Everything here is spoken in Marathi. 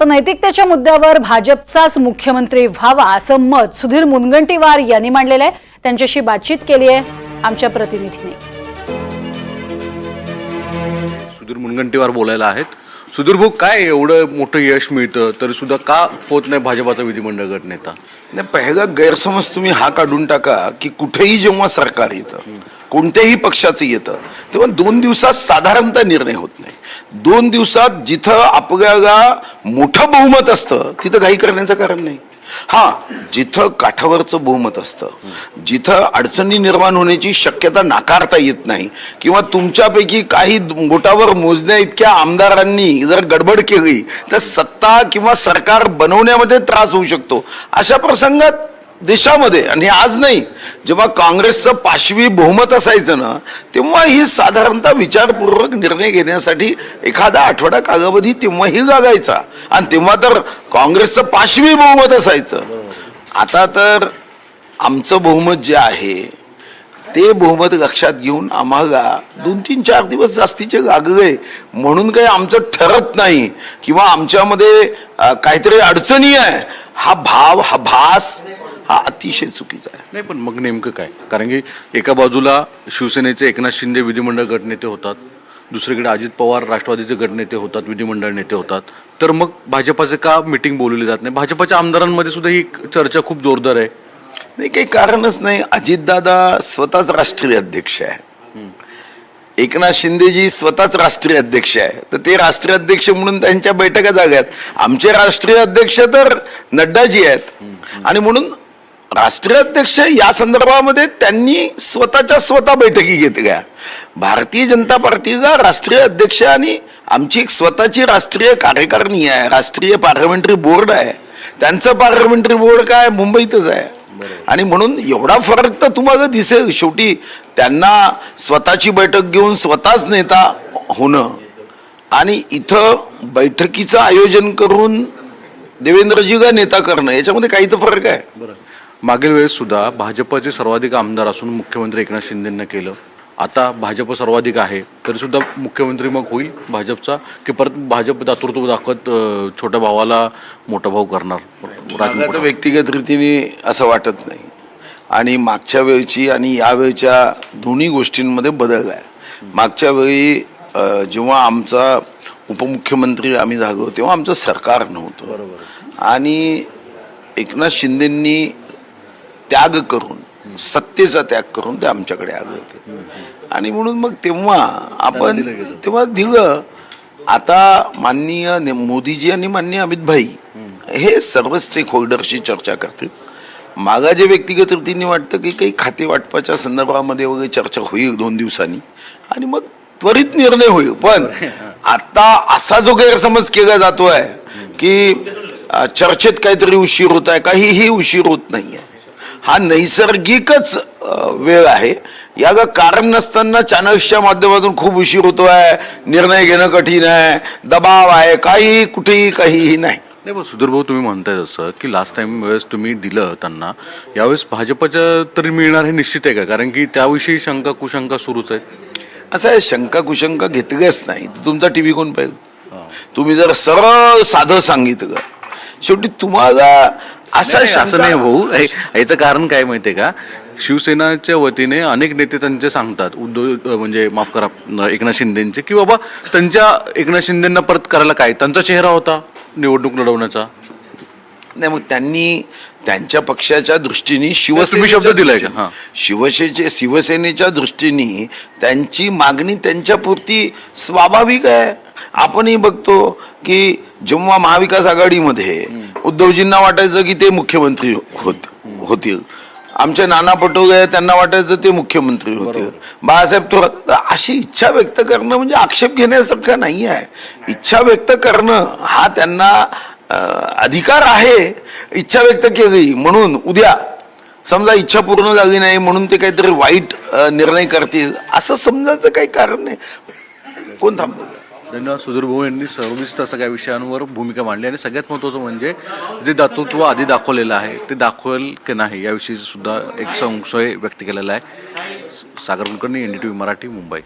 तर नैतिकतेच्या मुद्द्यावर भाजपचाच मुख्यमंत्री व्हावा असं मत सुधीर मुनगंटीवार यांनी मांडलेलं आहे। त्यांच्याशी बातचीत केली आहे आमच्या प्रतिनिधीने। सुधीर मुनगंटीवार बोलायला आहेत। सुधीर भाऊ, काय एवढं मोठं यश मिळतं तरी सुद्धा का होत नाही भाजपाचा विधिमंडळ गट नेता? नाही, पहिला गैरसमज तुम्ही हा काढून टाका की कुठेही जेव्हा सरकार येतं, कोणत्याही पक्षाचं येतं, तेव्हा 2 दिवसात साधारणतः निर्णय होत नाही। 2 दिवसात जिथं आपल्याला मोठं बहुमत असतं तिथं घाई करण्याचं कारण नाही। हा, जिथं काठावरचं बहुमत असतं, जिथं अडचणी निर्माण होण्याची शक्यता नाकारता येत नाही, किंवा तुमच्यापैकी काही बोटावर मोजण्या इतक्या आमदारांनी जर गडबड केली तर सत्ता किंवा सरकार बनवण्यामध्ये त्रास होऊ शकतो। अशा प्रसंगात देशामध्ये, आणि आज नाही, जेव्हा काँग्रेसचं पाशवी बहुमत असायचं ना, तेव्हा ही साधारणतः विचारपूर्वक निर्णय घेण्यासाठी एखादा आठवडा कालावधी तेव्हाही लागायचा, आणि तेव्हा तर काँग्रेसचं पाशवी बहुमत असायचं। आता तर आमचं बहुमत जे आहे ते बहुमत लक्षात घेऊन आम्हाला 2-3-4 दिवस जास्तीचे लागले म्हणून काही आमचं ठरत नाही, किंवा आमच्यामध्ये काहीतरी अडचणी आहे, हा भाव, हा भास, हा अतिशय चुकीचा आहे। नाही, पण मग नेमकं काय? कारण की एका बाजूला शिवसेनेचे एकनाथ शिंदे विधिमंडळ गटनेते होतात, दुसरीकडे अजित पवार राष्ट्रवादीचे गटनेते होतात, विधिमंडळ नेते होतात, तर मग भाजपाचे का मीटिंग बोलवली जात नाही? भाजपाच्या आमदारांमध्ये सुद्धा ही चर्चा खूप जोरदार आहे। नाही, काही कारणच नाही। अजितदादा स्वतःच राष्ट्रीय अध्यक्ष आहे, एकनाथ शिंदेजी स्वतःच राष्ट्रीय अध्यक्ष आहे, तर ते राष्ट्रीय अध्यक्ष म्हणून त्यांच्या बैठका झाल्यात। आमचे राष्ट्रीय अध्यक्ष तर नड्डाजी आहेत, आणि म्हणून राष्ट्रीय अध्यक्ष या संदर्भामध्ये त्यांनी स्वतः बैठकी घेतल्या। भारतीय जनता पार्टीला राष्ट्रीय अध्यक्ष आणि आमची एक स्वतःची राष्ट्रीय कार्यकारिणी आहे, राष्ट्रीय पार्लमेंटरी बोर्ड आहे। त्यांचं पार्लमेंटरी बोर्ड काय मुंबईतच आहे, आणि म्हणून एवढा फरक तर तुम्हाला दिसेल। शेवटी त्यांना स्वतःची बैठक घेऊन स्वतःच नेता होणं आणि इथं बैठकीचं आयोजन करून देवेंद्रजीला नेता करणं, याच्यामध्ये काही तर फरक आहे। मागील वेळेस सुद्धा भाजपचे सर्वाधिक आमदार असून मुख्यमंत्री एकनाथ शिंदेंना केलं, आता भाजप सर्वाधिक आहे तरी सुद्धा मुख्यमंत्री मग होईल भाजपचा, की परत भाजप दातृत्व दाखवत छोट्या भावाला मोठा भाऊ करणार? मला व्यक्तिगत रीतीने असं वाटत नाही, आणि मागच्या वेळची आणि यावेळच्या दोन्ही गोष्टींमध्ये बदल आहे। मागच्या वेळी जेव्हा आमचा उपमुख्यमंत्री आम्ही झालो तेव्हा आमचं सरकार नव्हतं, आणि एकनाथ शिंदेंनी त्याग करून, सत्तेचा त्याग करून ते आमच्याकडे आले होते, आणि म्हणून मग तेव्हा आपण दिलं। आता माननीय मोदीजी आणि माननीय अमित भाई हे सर्व स्टेक होल्डरशी चर्चा करतील। मला जे व्यक्तिगत रीतीने वाटतं की काही खाते वाटपाच्या संदर्भामध्ये वगैरे चर्चा होईल 2 दिवसांनी, आणि मग त्वरित निर्णय होईल। पण आता असा जो गैरसमज केला जातोय की चर्चेत काहीतरी उशीर होत आहे, काहीही उशीर होत नाहीये। हा नैसर्गिकच वेळ आहे, याला कारण नसताना चॅनल्सच्या माध्यमातून खूप उशीर होतोय, निर्णय घेणं कठीण आहे, दबाव आहे, काही कुठेही काहीही नाही। नाही, पण सुधीर भाऊ, तुम्ही म्हणताय जसं की लास्ट टाइम वेळेस तुम्ही दिलं त्यांना, यावेळेस भाजपच्या तरी मिळणार हे निश्चित आहे का? कारण की त्याविषयी शंका कुशंका सुरूच आहेत। असं आहे, शंका कुशंका घेतल्याच नाही तर तुमचा टीव्ही कोण पाहिजे? तुम्ही जर सरळ साधं सांगितलं, शेवटी तुम्हाला असं नाही भाऊ, याचं कारण काय माहितीये का? शिवसेनाच्या वतीने अनेक नेते त्यांचे सांगतात, उद्धव म्हणजे माफ करा एकनाथ शिंदेचे, की बाबा त्यांच्या एकनाथ शिंदेना परत करायला काय, त्यांचा चेहरा होता निवडणूक लढवण्याचा। नाही, मग त्यांनी त्यांच्या पक्षाच्या दृष्टीने तुम्ही शब्द दिलाय का? शिवसेनेच्या दृष्टीने त्यांची मागणी त्यांच्यापुरती स्वाभाविक आहे। आपणही बघतो की जेव्हा महाविकास आघाडीमध्ये उद्धवजींना वाटायचं की ते मुख्यमंत्री होतील, आमचे नाना पटोले त्यांना वाटायचं ते मुख्यमंत्री होतील, बाळासाहेब थोरात, अशी इच्छा व्यक्त करणं म्हणजे आक्षेप घेण्यासारखं नाही आहे। इच्छा व्यक्त करणं हा त्यांना अधिकार आहे। इच्छा व्यक्त केली म्हणून उद्या समजा इच्छा पूर्ण झाली नाही म्हणून ते काहीतरी वाईट निर्णय करतील असं समजायचं काही कारण नाही। कोण थांबवलं? धन्यवाद सुधीर भाऊ यांनी सविस्तर सगळ्या विषयांवर भूमिका मांडली, आणि सगळ्यात महत्त्वाचं म्हणजे जे दातृत्व आधी दाखवलेलं आहे ते दाखवेल की नाही याविषयी सुद्धा एक संशय व्यक्त केलेला आहे। सागर कुलकर्णी, NDTV मराठी, मुंबई।